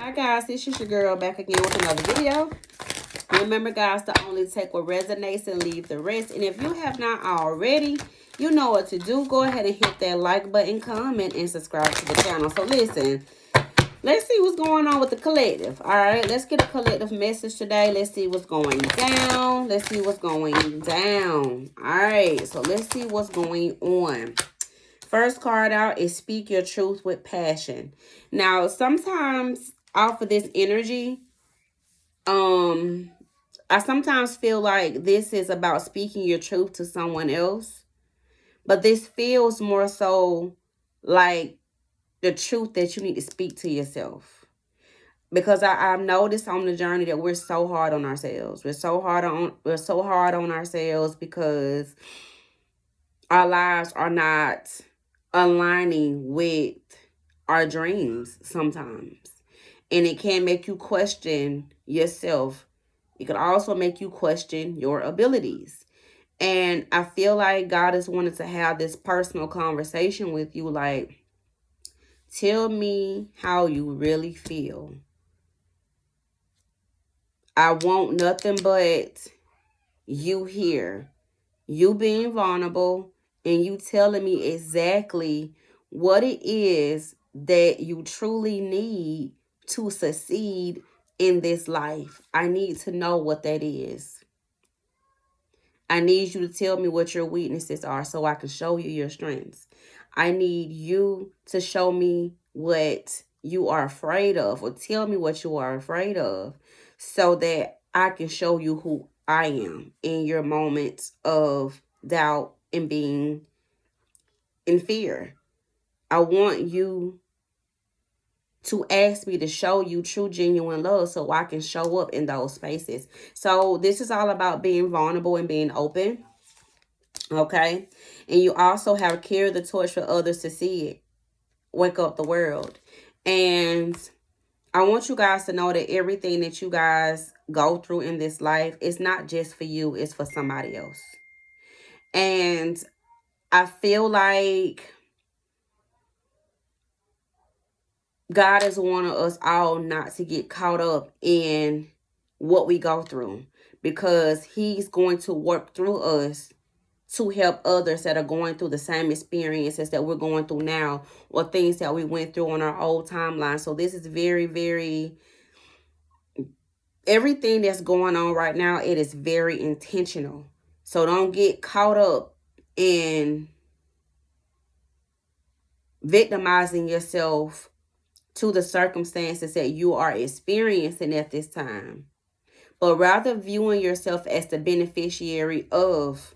Hi guys, this is your girl back again with another video. Remember guys to only take what resonates and leave the rest. And if you have not already, you know what to do. Go ahead and hit that like button, comment, and subscribe to the channel. So listen, let's see what's going on with the collective. Alright, let's get a collective message today. Let's see what's going down. Let's see what's going down. Alright, so let's see what's going on. First card out is Speak Your Truth with Passion. Now, sometimes off of this energy, I sometimes feel like this is about speaking your truth to someone else. But this feels more so like the truth that you need to speak to yourself. Because I've noticed on the journey that we're so hard on ourselves. We're so hard on ourselves because our lives are not aligning with our dreams sometimes. And it can make you question yourself. It can also make you question your abilities. And I feel like God is wanting to have this personal conversation with you. Like, tell me how you really feel. I want nothing but you here. You being vulnerable and you telling me exactly what it is that you truly need to succeed in this life. I need to know what that is. I need you to tell me what your weaknesses are so I can show you your strengths. I need you to show me what you are afraid of, or tell me what you are afraid of so that I can show you who I am in your moments of doubt and being in fear. I want you to ask me to show you true, genuine love so I can show up in those spaces. So this is all about being vulnerable and being open. Okay. And you also have carried the torch for others to see it. Wake up the world. And I want you guys to know that everything that you guys go through in this life is not just for you, it's for somebody else. And I feel like God is wanting us all not to get caught up in what we go through, because he's going to work through us to help others that are going through the same experiences that we're going through now, or things that we went through on our old timeline. So this is very, very, everything that's going on right now, it is very intentional. So don't get caught up in victimizing yourself to the circumstances that you are experiencing at this time, but rather viewing yourself as the beneficiary of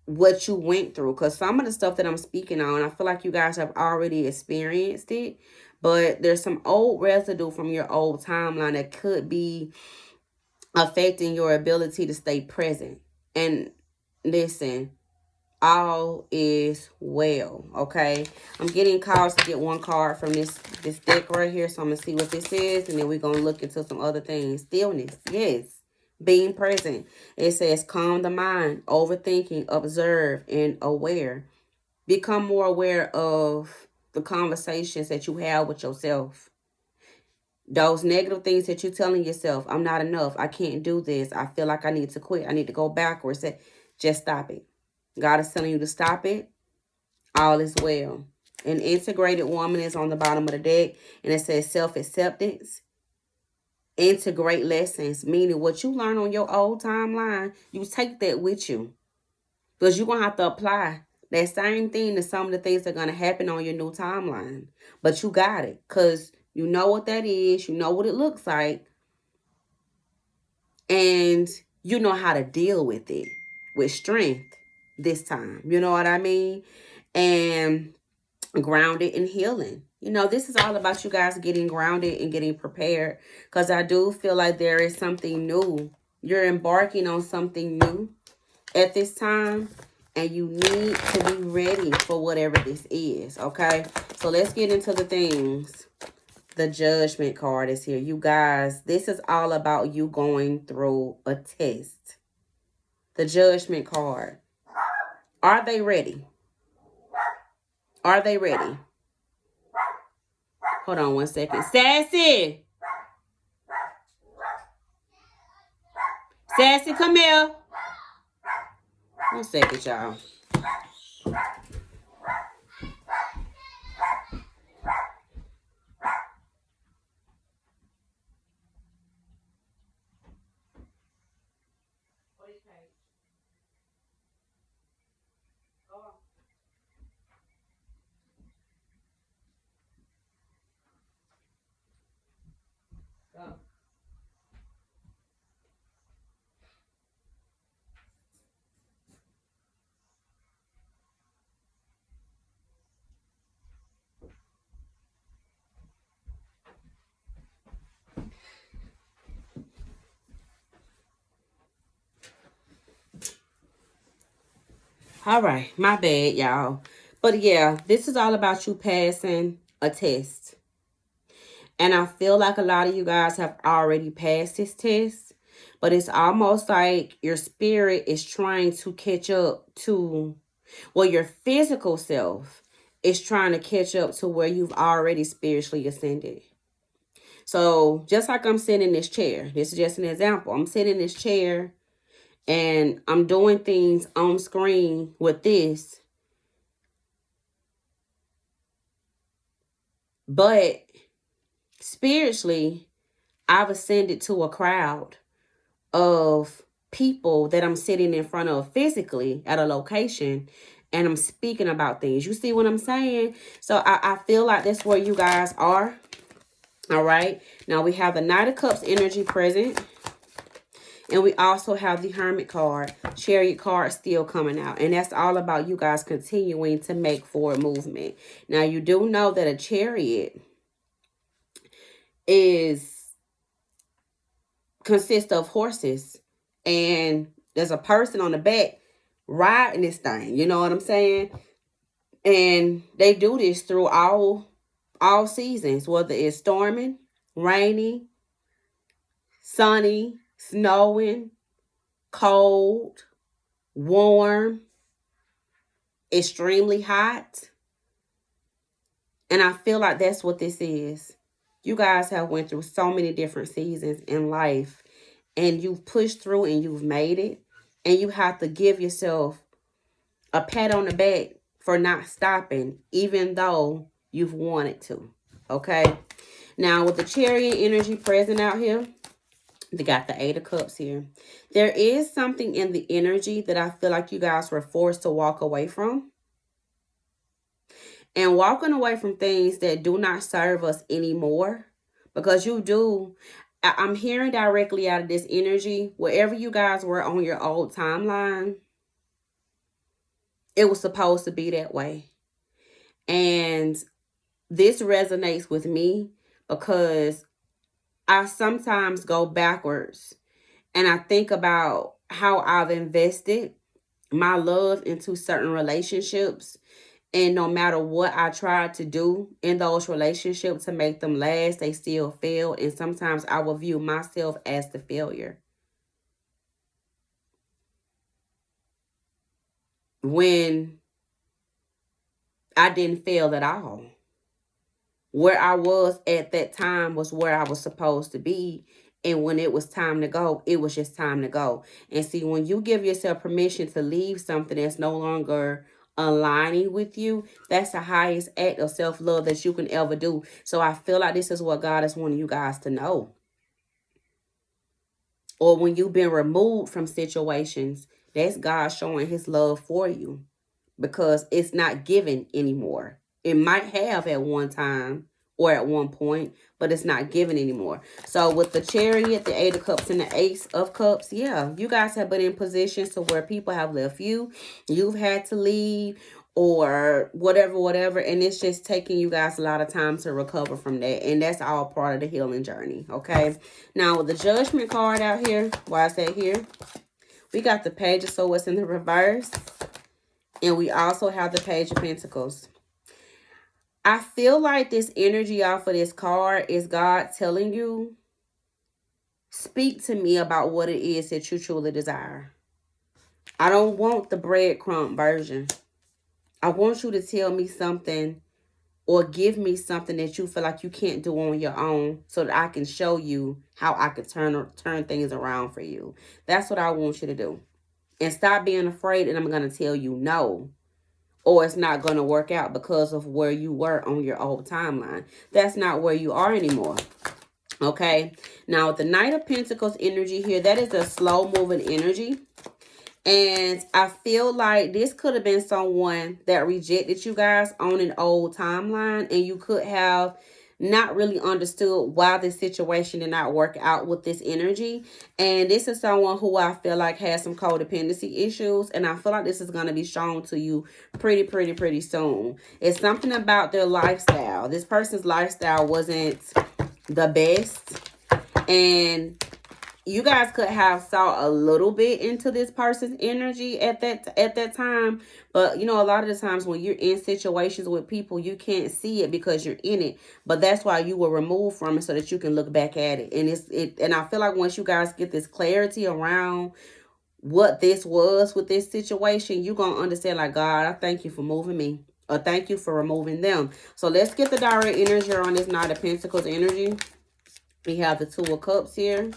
what you went through. Because some of the stuff that I'm speaking on, I feel like you guys have already experienced it, but there's some old residue from your old timeline that could be affecting your ability to stay present. And listen, all is well. Okay, I'm getting calls to get one card from this deck right here, so I'm gonna see what this is, and then we're gonna look into some other things. Stillness, yes. Being present. It says calm the mind, overthinking, observe, and aware. Become more aware of the conversations that you have with yourself. Those negative things that you're telling yourself, I'm not enough, I can't do this, I feel like I need to quit, I need to go backwards. Just stop it. God is telling you to stop it. All is well. An integrated woman is on the bottom of the deck, and it says self-acceptance. Integrate lessons, meaning what you learn on your old timeline, you take that with you. Because you're going to have to apply that same thing to some of the things that are going to happen on your new timeline. But you got it, because you know what that is. You know what it looks like. And you know how to deal with it with strength this time. You know what I mean? And grounded and healing. You know, this is all about you guys getting grounded and getting prepared, because I do feel like there is something new. You're embarking on something new at this time, and you need to be ready for whatever this is. Okay, so let's get into the things. The Judgment card is here. You guys, this is all about you going through a test. The Judgment card. Are they ready? Are they ready? Hold on one second. Sassy! Sassy, come here. 1 second, y'all. All right, my bad, y'all. But yeah, this is all about you passing a test. And I feel like a lot of you guys have already passed this test. But it's almost like your spirit is trying to catch up to, well, your physical self is trying to catch up to where you've already spiritually ascended. So just like I'm sitting in this chair, this is just an example. I'm sitting in this chair and I'm doing things on screen with this. But spiritually, I've ascended to a crowd of people that I'm sitting in front of physically at a location, and I'm speaking about things. You see what I'm saying? So I feel like that's where you guys are. All right. Now we have the Knight of Cups energy present. And we also have the Hermit card, Chariot card still coming out. And that's all about you guys continuing to make forward movement. Now, you do know that a chariot consists of horses. And there's a person on the back riding this thing. You know what I'm saying? And they do this through all seasons, whether it's storming, raining, sunny, snowing, cold, warm, extremely hot. And I feel like that's what this is. You guys have went through so many different seasons in life, and you've pushed through and you've made it. And you have to give yourself a pat on the back for not stopping, even though you've wanted to. Okay? Now, with the Chariot energy present out here, they got the 8 of Cups here. There is something in the energy that I feel like you guys were forced to walk away from. And walking away from things that do not serve us anymore. Because you do. I'm hearing directly out of this energy, wherever you guys were on your old timeline, it was supposed to be that way. And this resonates with me because I sometimes go backwards and I think about how I've invested my love into certain relationships. And no matter what I tried to do in those relationships to make them last, they still fail. And sometimes I will view myself as the failure, when I didn't fail at all. Where I was at that time was where I was supposed to be. And when it was time to go, it was just time to go. And see, when you give yourself permission to leave something that's no longer aligning with you, that's the highest act of self-love that you can ever do. So I feel like this is what God is wanting you guys to know. Or when you've been removed from situations, that's God showing his love for you, because it's not given anymore. It might have at one time or at one point, but it's not given anymore. So with the Chariot, the 8 of Cups, and the Ace of Cups, yeah, you guys have been in positions to where people have left you. You've had to leave or whatever. And it's just taking you guys a lot of time to recover from that. And that's all part of the healing journey, okay? Now with the Judgment card out here, why is that here? We got the Page of Swords in the reverse. And we also have the Page of Pentacles. I feel like this energy off of this card is God telling you, speak to me about what it is that you truly desire. I don't want the breadcrumb version. I want you to tell me something or give me something that you feel like you can't do on your own so that I can show you how I could turn things around for you. That's what I want you to do. And stop being afraid and I'm going to tell you no. Or it's not going to work out because of where you were on your old timeline. That's not where you are anymore. Okay. Now, with the Knight of Pentacles energy here, that is a slow moving energy. And I feel like this could have been someone that rejected you guys on an old timeline. And you could have not really understood why this situation did not work out with this energy. And this is someone who I feel like has some codependency issues. And I feel like this is going to be shown to you pretty soon. It's something about their lifestyle. This person's lifestyle wasn't the best. And you guys could have saw a little bit into this person's energy at that time. But, you know, a lot of the times when you're in situations with people, you can't see it because you're in it. But that's why you were removed from it so that you can look back at it. And I feel like once you guys get this clarity around what this was with this situation, you're going to understand, like, God, I thank you for moving me. Or thank you for removing them. So let's get the direct energy on this Knight of Pentacles energy. We have the Two of Cups here,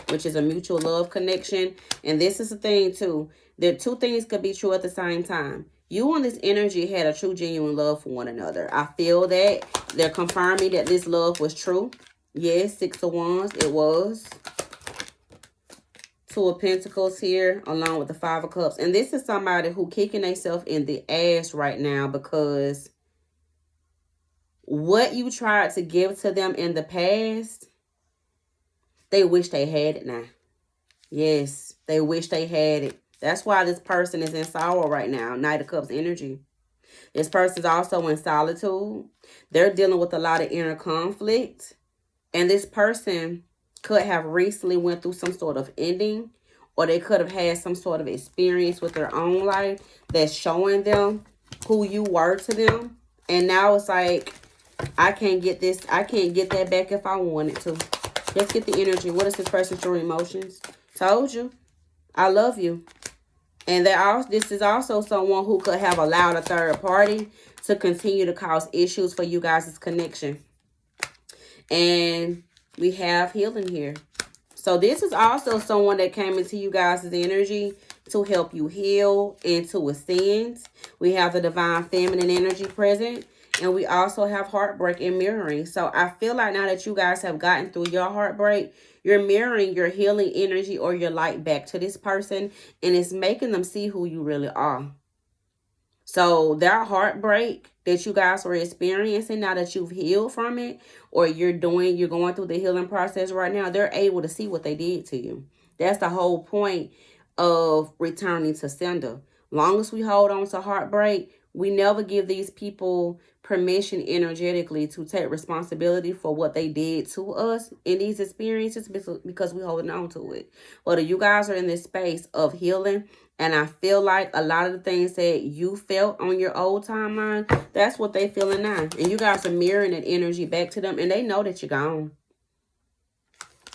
which is a mutual love connection. And this is the thing, too. The two things could be true at the same time. You and this energy had a true, genuine love for one another. I feel that. They're confirming that this love was true. Yes, Six of Wands, it was. Two of Pentacles here, along with the Five of Cups. And this is somebody who kicking themselves in the ass right now because what you tried to give to them in the past, they wish they had it now. Yes, they wish they had it. That's why this person is in sorrow right now. Knight of Cups energy. This person is also in solitude. They're dealing with a lot of inner conflict. And this person could have recently went through some sort of ending. Or they could have had some sort of experience with their own life that's showing them who you were to them. And now it's like, I can't get this. I can't get that back if I wanted to. Let's get the energy. What is this person's true emotions? Told you. I love you. And this is also someone who could have allowed a third party to continue to cause issues for you guys' connection. And we have healing here. So this is also someone that came into you guys' energy to help you heal and to ascend. We have the divine feminine energy present. And we also have heartbreak and mirroring. So I feel like now that you guys have gotten through your heartbreak, you're mirroring your healing energy or your light back to this person. And it's making them see who you really are. So that heartbreak that you guys were experiencing, now that you've healed from it, or you're going through the healing process right now, they're able to see what they did to you. That's the whole point of returning to sender. Long as we hold on to heartbreak, we never give these people permission energetically to take responsibility for what they did to us in these experiences because we're holding on to it. But you guys are in this space of healing. And I feel like a lot of the things that you felt on your old timeline, that's what they feeling now. And you guys are mirroring that energy back to them. And they know that you're gone.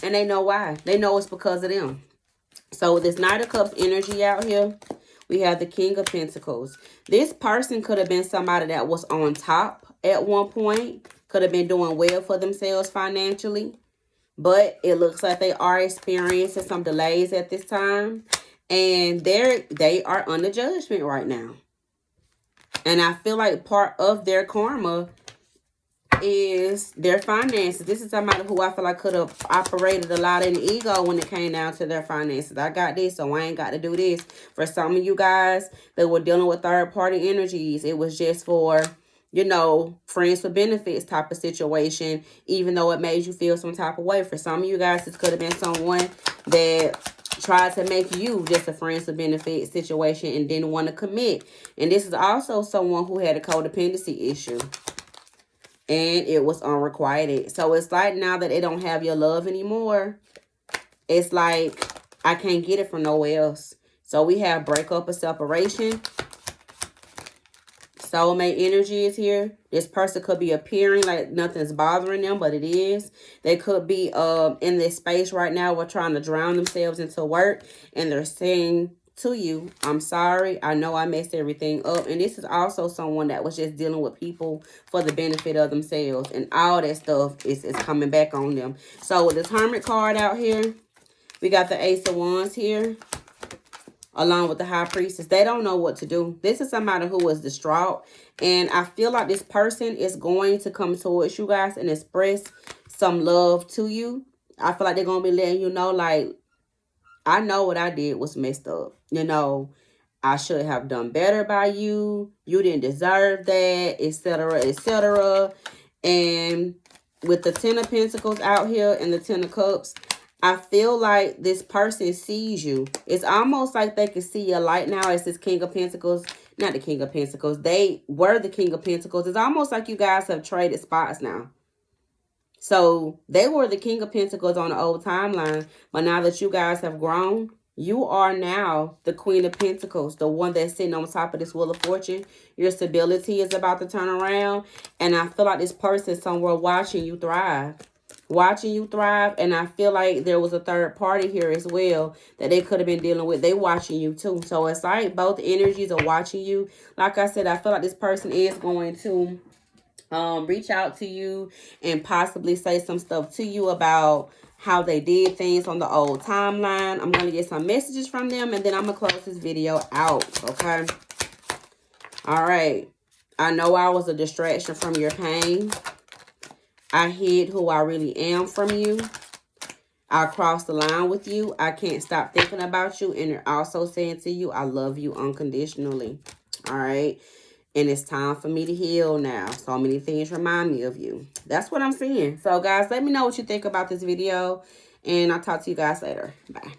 And they know why. They know it's because of them. So with this Knight of Cups energy out here, we have the King of Pentacles. This person could have been somebody that was on top at one point. Could have been doing well for themselves financially. But it looks like they are experiencing some delays at this time. And they are under judgment right now. And I feel like part of their karma is their finances. This is somebody who I feel like could have operated a lot in ego when it came down to their finances. I got this, so I ain't got to do this. For some of you guys that were dealing with third-party energies, it was just for, you know, friends with benefits type of situation, even though it made you feel some type of way. For some of you guys, this could have been someone that tried to make you just a friends with benefits situation and didn't want to commit. And this is also someone who had a codependency issue. And it was unrequited. So it's like now that they don't have your love anymore, it's like I can't get it from nowhere else. So we have breakup or separation. Soulmate energy is here. This person could be appearing like nothing's bothering them, but it is. They could be in this space right now where trying to drown themselves into work. And they're saying to you. I'm sorry. I know I messed everything up. And this is also someone that was just dealing with people for the benefit of themselves. And all that stuff is coming back on them. So with this Hermit card out here, we got the Ace of Wands here, along with the High Priestess. They don't know what to do. This is somebody who is distraught. And I feel like this person is going to come towards you guys and express some love to you. I feel like they're going to be letting you know, like, I know what I did was messed up. You know, I should have done better by you. You didn't deserve that, etc., etc. And with the Ten of Pentacles out here and the Ten of Cups, I feel like this person sees you. It's almost like they can see your light now as this King of Pentacles. Not the King of Pentacles. They were the King of Pentacles. It's almost like you guys have traded spots now. So they were the King of Pentacles on the old timeline. But now that you guys have grown, you are now the Queen of Pentacles, the one that's sitting on top of this Wheel of Fortune. Your stability is about to turn around. And I feel like this person is somewhere watching you thrive. Watching you thrive. And I feel like there was a third party here as well that they could have been dealing with. They watching you too. So it's like both energies are watching you. Like I said, I feel like this person is going to reach out to you and possibly say some stuff to you about how they did things on the old timeline. I'm going to get some messages from them, and then I'm going to close this video out, okay? All right. I know I was a distraction from your pain. I hid who I really am from you. I crossed the line with you. I can't stop thinking about you, and they're also saying to you, I love you unconditionally, all right? And it's time for me to heal now. So many things remind me of you. That's what I'm seeing. So, guys, let me know what you think about this video. And I'll talk to you guys later. Bye.